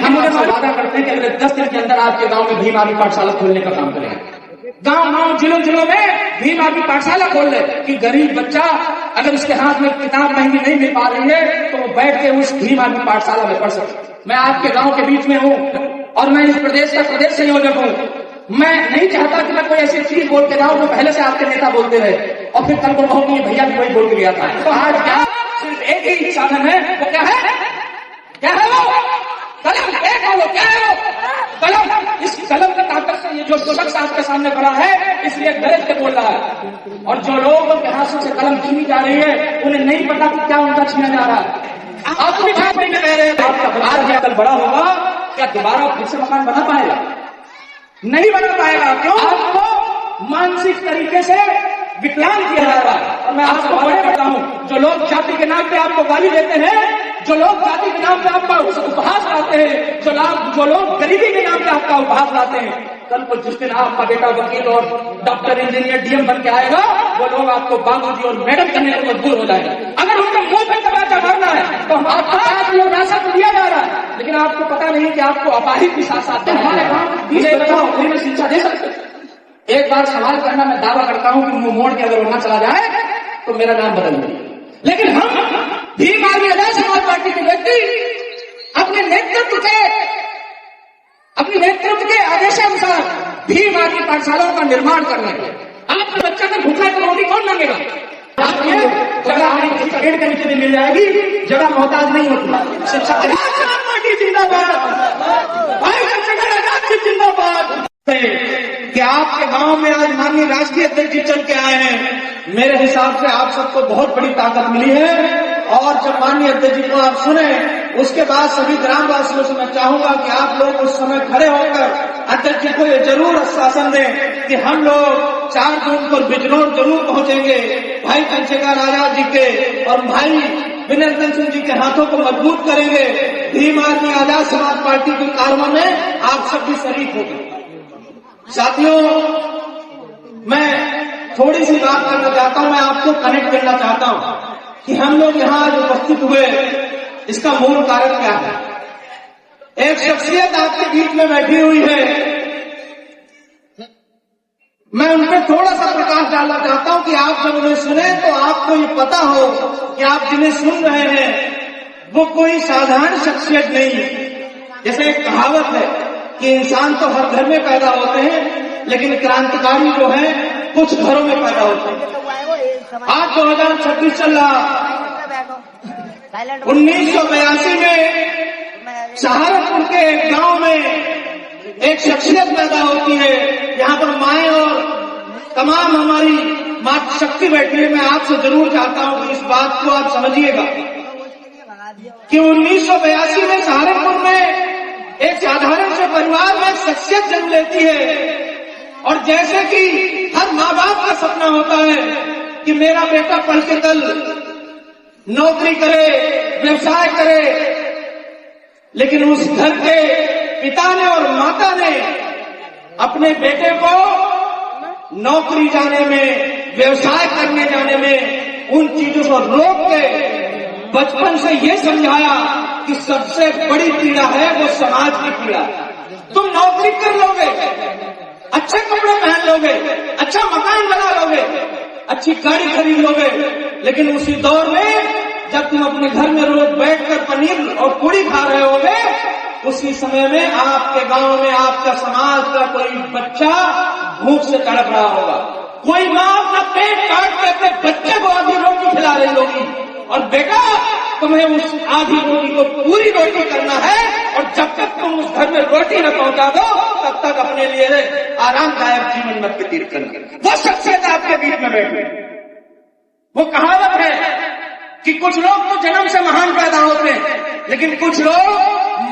हम मुझे वादा करते हैं कि अगले 10 दिन के अंदर आपके गांव में भीम आर्मी पाठशाला खोलने का काम करेंगे। गांव जिलों में भीम आर्मी पाठशाला खोल ले कि गरीब बच्चा अगर उसके हाथ में किताब महंगी नहीं मिल पा रही है तो वो बैठ के उस भीम आर्मी पाठशाला में पढ़ सके। मैं आपके गांव के बीच में हूँ और मैं इस प्रदेश का प्रदेश संयोजक हूँ। मैं नहीं चाहता कि मैं कोई ऐसी चीज बोल के जाऊं जो पहले से आपके नेता बोलते रहे और फिर कल को कहूं कि भैया भी वही बोल के गया था। तो आज क्या सिर्फ एक ही साधन है, वो क्या है? क्या है वो? कलम। एक है वो, क्या है वो? कलम। इस कलम की ताकत से ये जो शख्स आपके सामने खड़ा है इसलिए गलत के बोल रहा है, और जो लोगों के हाथों से कलम छीनी जा रही है उन्हें नहीं पता कि क्या उनका छीना जा रहा है। आप भी कह रहे हैं आपका आज कल बड़ा होगा, क्या दोबारा फिर से मकान बना पाएगा? नहीं बना पाएगा। क्यों? आपको मानसिक तरीके से विकलांग किया जा रहा है। और मैं आपको बड़े करता हूँ, जो लोग जाति के नाम पे आपको गाली देते हैं, जो लोग जाति के नाम पे आपका उपहास लाते हैं, जो लोग गरीबी के नाम पे आपका उपहास लाते हैं, कल को जिस दिन आपका बेटा वकील और डॉक्टर इंजीनियर डीएम बन के आएगा वो लोग आपको बाबूजी और मैडम करने को मजबूर हो जाएगा। अगर उनका मुंह पे तमाचा मारना है तो आपको आज लोग रास्ता तो दिया जा रहा है, लेकिन आपको पता नहीं कि आपको अपाहिज के साथ साथ मुझे बताओ फ्री में शिक्षा दे सकते? एक बार सवाल करना, मैं दावा करता हूं कि मुंह मोड़ के अगर वहां चला जाए तो मेरा नाम बदल दे। लेकिन हम भीम आर्मी आजाद समाज पार्टी के व्यक्ति अपने नेतृत्व के आदेशानुसार भीम आर्मी पाठशालाओं का निर्माण करने के आपके बच्चा का भूखा तो रोटी कौन मांगेगा? जगह पेड़ के नीचे मिल जाएगी, जगह मोहताज नहीं होती। शिक्षा पार्टी जिंदाबाद, जिंदाबाद। कि आपके गांव में आज माननीय राष्ट्रीय अध्यक्ष जी चल के आए हैं, मेरे हिसाब से आप सबको बहुत बड़ी ताकत मिली है। और जब माननीय अध्यक्ष जी को आप सुने उसके बाद सभी ग्रामवासियों से मैं चाहूंगा कि आप लोग उस समय खड़े होकर अध्यक्ष जी को ये जरूर आश्वासन दें कि हम लोग 4 जून को बिजनौर जरूर पहुंचेंगे, भाई चंद्रशेखर आजाद जी के और भाई विनय रतन सिंह जी के हाथों को मजबूत करेंगे। भीम आर्मी आजाद समाज पार्टी के कार्यों में आप सब भी शरीक होंगे। साथियों, मैं थोड़ी सी बात करना चाहता हूं, मैं आपको कनेक्ट करना चाहता हूं कि हम लोग यहाँ आज उपस्थित हुए इसका मूल कारण क्या है। एक शख्सियत आपके बीच में बैठी हुई है, मैं उन पर थोड़ा सा प्रकाश डालना चाहता हूं कि आप जब उन्हें सुने तो आपको ये पता हो कि आप जिन्हें सुन रहे हैं वो कोई साधारण शख्सियत नहीं। जैसे एक कहावत है कि इंसान तो हर घर में पैदा होते हैं लेकिन क्रांतिकारी जो है कुछ घरों में पैदा होते हैं। आज 2026 चल रहा, 1982 में सहारनपुर के एक गांव में एक शख्सियत पैदा होती है, यहाँ पर माएं और तमाम हमारी मातृशक्ति बैठी है। मैं आपसे जरूर चाहता हूं कि इस बात को आप समझिएगा कि 1982 में सहारनपुर में एक साधारण से परिवार में शख्सियत जन्म लेती है। और जैसे कि हर माँ बाप का सपना होता है कि मेरा बेटा पढ़ के कल नौकरी करे, व्यवसाय करे, लेकिन उस घर के पिता ने और माता ने अपने बेटे को नौकरी जाने में, व्यवसाय करने जाने में उन चीजों को रोक के बचपन से ये समझाया कि सबसे बड़ी पीड़ा है वो समाज की पीड़ा। तुम नौकरी कर लोगे, अच्छे कपड़े पहन लोगे, अच्छा मकान बना लोगे, अच्छी गाड़ी खरीद लोगे, लेकिन उसी दौर में जब तुम अपने घर में रोज बैठकर पनीर और पूड़ी खा रहे होगे, उसी समय में आपके गांव में आपका समाज का कोई बच्चा भूख से तड़प रहा होगा। कोई माँ अपना पेट काट के अपने बच्चे को आधी रोटी खिला रही होगी, और बेटा तुम्हें उस आधी रोटी को पूरी रोटी करना है, और जब तक तुम उस घर में रोटी न पहुंचा दो तब तक अपने लिए आरामदायक जीवन मत व्यतीत करना। वो शख्सियत आपके बीच में बैठी। वो कहावत है कि कुछ लोग तो जन्म से महान पैदा होते हैं, लेकिन कुछ लोग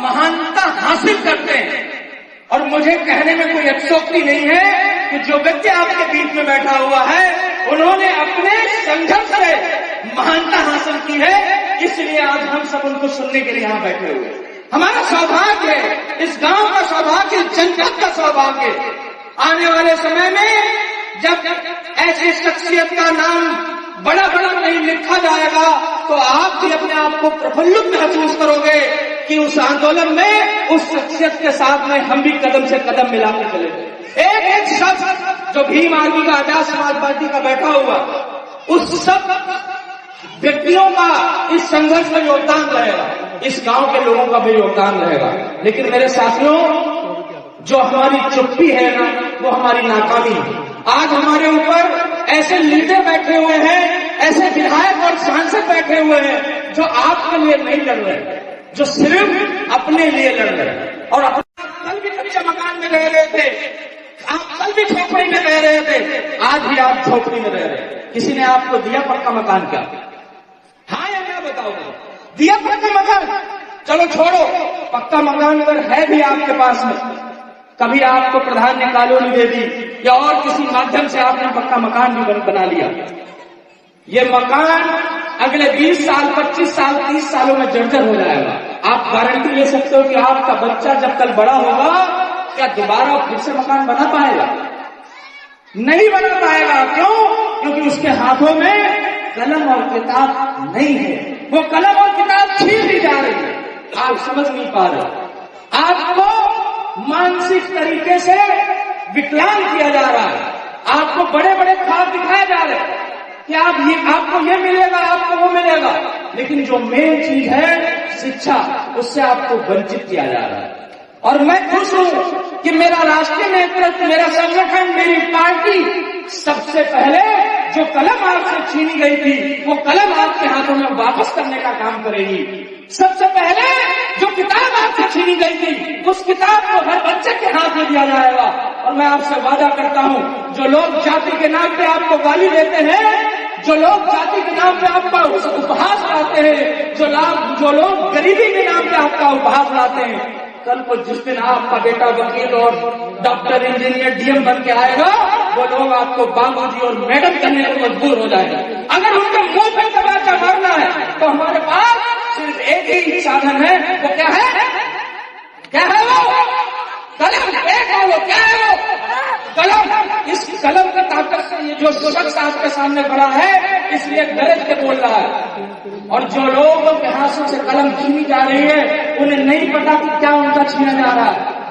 महानता हासिल करते हैं। और मुझे कहने में कोई अतिशयोक्ति नहीं है कि जो व्यक्ति आपके बीच में बैठा हुआ है उन्होंने अपने संघर्ष से महानता हासिल की है, इसलिए आज हम सब उनको सुनने के लिए यहाँ बैठे हुए हैं। हमारा सौभाग्य है, इस गांव का सौभाग्य, जनपद का सौभाग्य। आने वाले समय में जब ऐसी शख्सियत का नाम बड़ा बड़ा नहीं लिखा जाएगा तो आप भी अपने आप को प्रफुल्लित महसूस करोगे कि उस आंदोलन में उस शख्सियत के साथ में हम भी कदम से कदम मिला के चले। एक एक शख्स जो भीम आर्मी का, आजाद समाज पार्टी का बैठा हुआ, उस सब व्यक्तियों का इस संघर्ष में योगदान रहेगा, इस गांव के लोगों का भी योगदान रहेगा। लेकिन मेरे साथियों, जो हमारी चुप्पी है ना, वो हमारी नाकामी है। आज हमारे ऊपर ऐसे लीडर बैठे हुए हैं, ऐसे विधायक और सांसद बैठे हुए हैं जो आपके लिए नहीं लड़ रहे, जो सिर्फ अपने लिए लड़ रहे। और अपना कल भी कच्चे मकान में रह रहे थे, आप कल भी झोपड़ी में रह रहे थे, आज भी आप झोपड़ी में रह रहे। किसी ने आपको दिया पक्का मकान? क्या हाँ या ना बताओ? दिया पक्का मकान? चलो छोड़ो, पक्का मकान अगर है भी आपके पास में, कभी आपको प्रधान ने कॉलोनी दे दी या और किसी माध्यम से आपने पक्का मकान भी बना लिया, ये मकान अगले 20 साल, 25 साल, 30 सालों में जर्जर हो जाएगा। आप गारंटी ले सकते हो कि आपका बच्चा जब कल बड़ा होगा, क्या दोबारा फिर से मकान बना पाएगा? नहीं बना पाएगा। क्यों? क्योंकि उसके हाथों में कलम और किताब नहीं है। वो कलम और किताब छीन ली जा रही है, आप समझ नहीं पा रहे। आपको मानसिक तरीके से विकलांग किया जा रहा है, आपको बड़े बड़े ख्वाब दिखाए जा रहे हैं कि आपको ये मिलेगा, आपको वो मिलेगा, लेकिन जो मेन चीज है शिक्षा, उससे आपको वंचित किया जा रहा है। और मैं खुश हूं कि मेरा राष्ट्रीय नेतृत्व, मेरा संगठन, मेरी पार्टी सबसे पहले जो कलम आपसे छीनी गई थी, वो कलम आपके हाथों में वापस करने का काम करेगी। सबसे पहले जो किताब आपसे छीनी गई थी, उस किताब को हर बच्चे के हाथ में दिया जाएगा। और मैं आपसे वादा करता हूं, जो लोग जाति के नाम पे आपको गाली देते हैं, जो लोग जाति के नाम पे आपका उपहास लाते हैं, जो लोग गरीबी के नाम पे आपका उपहास लाते हैं, कल को जिस दिन आपका बेटा वकील और डॉक्टर, इंजीनियर, डीएम बन के आएगा, वो लोग आपको बाबूजी और मैडम करने को मजबूर हो जाएगा। अगर उनके मुंह पे तमाचा मारना है तो हमारे पास सिर्फ एक ही साधन है। वो क्या है? क्या है वो? कलम। एक है वो, क्या है वो? कलम। इस कलम की ताकत से ये जो शख्स आपके सामने खड़ा है, इसलिए गरज के बोल रहा है। और जो लोगों के हाथों से कलम छीनी जा रही है, उन्हें नहीं पता कि क्या उनका छीना जा रहा है।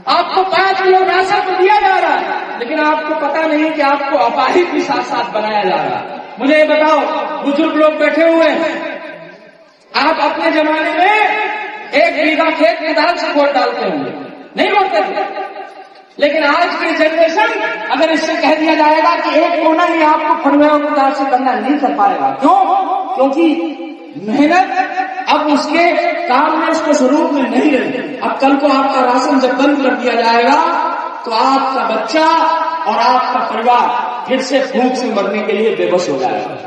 आपको 5 किलो राशन तो दिया जा रहा है, लेकिन आपको पता नहीं कि आपको अपाहिज भी साथ साथ बनाया जा रहा है। मुझे ये बताओ, बुजुर्ग लोग बैठे हुए हैं, आप अपने जमाने में 1 बीघा खेत में दाल से वोट डालते होंगे, नहीं बोलते थे? लेकिन आज की जनरेशन, अगर इससे कह दिया जाएगा कि 1 कोना ही आपको फड़ुआ की दाल से करना, नहीं कर पाएगा। क्यों? क्योंकि मेहनत अब उसके काम में, उसको स्वरूप में नहीं रही। अब कल को आपका राशन जब बंद कर दिया जाएगा, तो आपका बच्चा और आपका परिवार फिर से भूख से मरने के लिए बेबस हो जाएगा।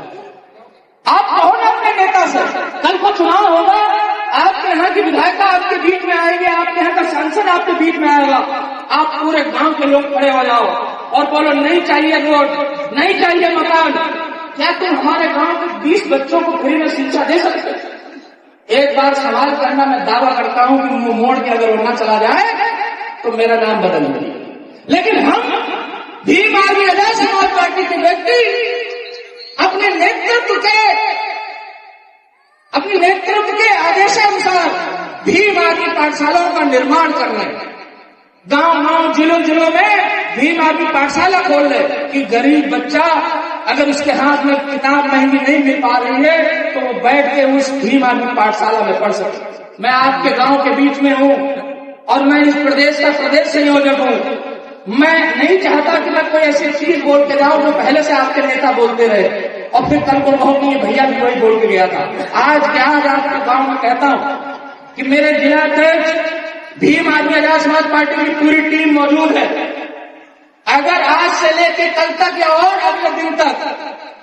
आप कहो ना अपने नेता से, कल को चुनाव होगा, आपके यहाँ की विधायिका आपके बीच में आएगी, आपके यहाँ का सांसद आपके बीच में आएगा, आप पूरे गांव के लोग खड़े हो जाओ और बोलो नहीं चाहिए रोड, नहीं चाहिए मकान। क्या तुम हमारे गांव के 20 बच्चों को फ्री में शिक्षा दे सकते? एक बार सवाल करना, मैं दावा करता हूं कि मुंह मोड़ के अगर वो न चला जाए तो मेरा नाम बदल देंगे। लेकिन हम भीम आर्मी आजाद समाज पार्टी के व्यक्ति अपने नेतृत्व के आदेशानुसार भीम आर्मी पाठशालाओं का निर्माण कर रहे हैं। गांव जिलों में भीम आर्मी पाठशाला खोल रहे कि गरीब बच्चा अगर उसके हाथ में किताब महंगी नहीं मिल पा रही है, तो वो बैठ के उस भीम आर्मी पाठशाला में पढ़ सके। मैं आपके गांव के बीच में हूं और मैं इस प्रदेश का प्रदेश संयोजक हूं। मैं नहीं चाहता कि मैं कोई ऐसी चीज बोल के जाऊं जो पहले से आपके नेता बोलते रहे और फिर कल को कहो कि ये भैया भी वही बोल के गया था। आज आपके गांव में कहता हूं कि मेरे जिलाध्यक्ष, भीम आर्मी आजाद समाज पार्टी की पूरी टीम मौजूद है। अगर आज से लेके कल तक या और अगले दिन तक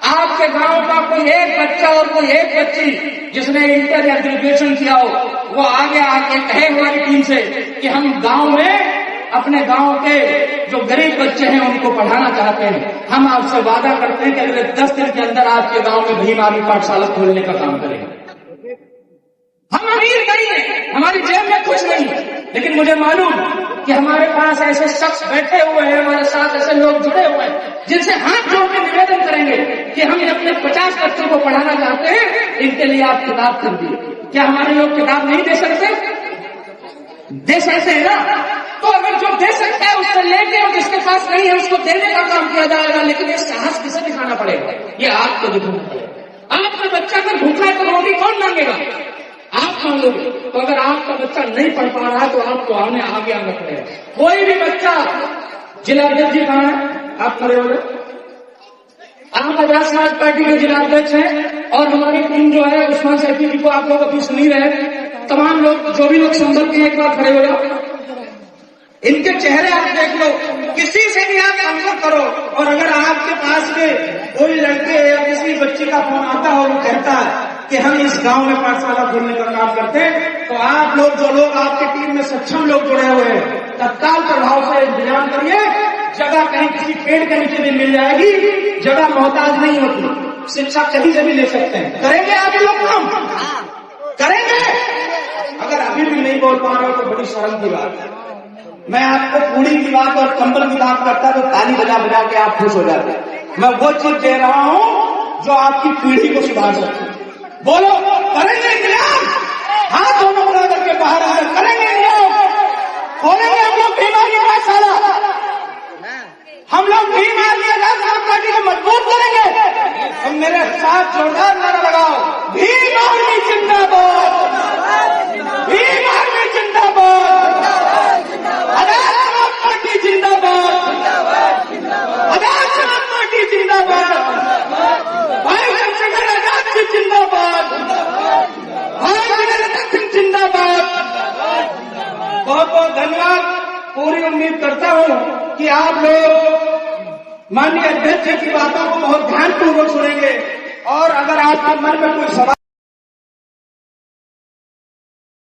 आपके गांव का कोई एक बच्चा और कोई एक बच्ची जिसने इंटर या ग्रेजुएशन किया हो, वो आगे आके कहे हमारी टीम से कि हम गांव में अपने गांव के जो गरीब बच्चे हैं उनको पढ़ाना चाहते हैं, हम आपसे वादा करते हैं कि अगले 10 दिन के अंदर आपके गांव में भीम आर्मी पाठशाला खोलने का काम करेंगे। हम अमीर नहीं है, हमारी जेब में कुछ नहीं है, लेकिन मुझे मालूम कि हमारे पास ऐसे शख्स बैठे हुए हैं, हमारे साथ ऐसे लोग जुड़े हुए हैं जिनसे हाथ जोड़ के निवेदन करेंगे कि हम अपने 50 बच्चों को पढ़ाना चाहते हैं, इनके लिए आप किताब खरीदिए। क्या हमारे लोग किताब नहीं दे सकते? दे सकते हैं ना, तो अगर जो दे सकता है उससे लेके और जिसके पास नहीं है उसको देने का काम किया जाएगा, लेकिन ये साहस किसे दिखाना पड़ेगा? ये आपको दिखाना पड़ेगा। आपका बच्चा अगर भूखा है तो रोटी कौन मांगेगा? आप मांगोगे। तो अगर आपका बच्चा नहीं पढ़ पा रहा है तो आपको आगे आना पड़ेगा। कोई भी बच्चा, जिलाध्यक्ष जी कहाँ है? आप खड़े हो गए। आप आजाद समाज पार्टी के जिलाध्यक्ष हैं और हमारी टीम जो है उस्मान सैफी जी को आप लोग अभी सुन ही रहे। तमाम लोग, जो भी लोग संभल के एक बार खड़े हो जाओ, इनके चेहरे आप देख लो, किसी से भी आप संपर्क करो। और अगर आपके पास के कोई लड़के या किसी बच्चे का फोन आता हो, वो कहता है कि हम इस गांव में पाठशाला खोलने का काम करते हैं, तो आप लोग, जो लोग आपके टीम में सक्षम लोग जुड़े हुए हैं, तत्काल प्रभाव से इंतजाम करिए। जगह कहीं किसी पेड़ के नीचे भी मिल जाएगी, जगह मोहताज नहीं होती, शिक्षा कहीं से भी ले सकते हैं। करेंगे आप लोग काम? करेंगे? अगर अभी भी नहीं बोल पा रहे हो तो बड़ी शर्म की बात है। मैं आपको पूरी की बात और कंबल की बात करता तो ताली बजा बजा के आप खुश हो जाते। मैं वो चीज दे रहा हूं जो आपकी पीढ़ी को सुधार सकती है। बोलो, करेंगे इंतजाम? हाथ दोनों बना करके बाहर आकर करेंगे इंतजाम? खोलेंगे हम लोग बीमारी पाठशाला, हम लोग बीमारी आजाद समाज पार्टी को मजबूत करेंगे। हम मेरे साथ जोरदार नारा लगाओ, भीम आर्मी जिंदाबाद, भीम आर्मी जिंदाबाद, आजाद समाज पार्टी जिंदाबाद, आजाद समाज पार्टी जिंदाबाद, भाई चंद्रशेखर आजाद जी जिंदाबाद, भाई वीरेंद्र सिंह जिंदाबाद। बहुत बहुत धन्यवाद। पूरी उम्मीद करता हूं कि आप लोग माननीय अध्यक्ष की बातों को बहुत ध्यानपूर्वक सुनेंगे और अगर आपके मन में कोई सवाल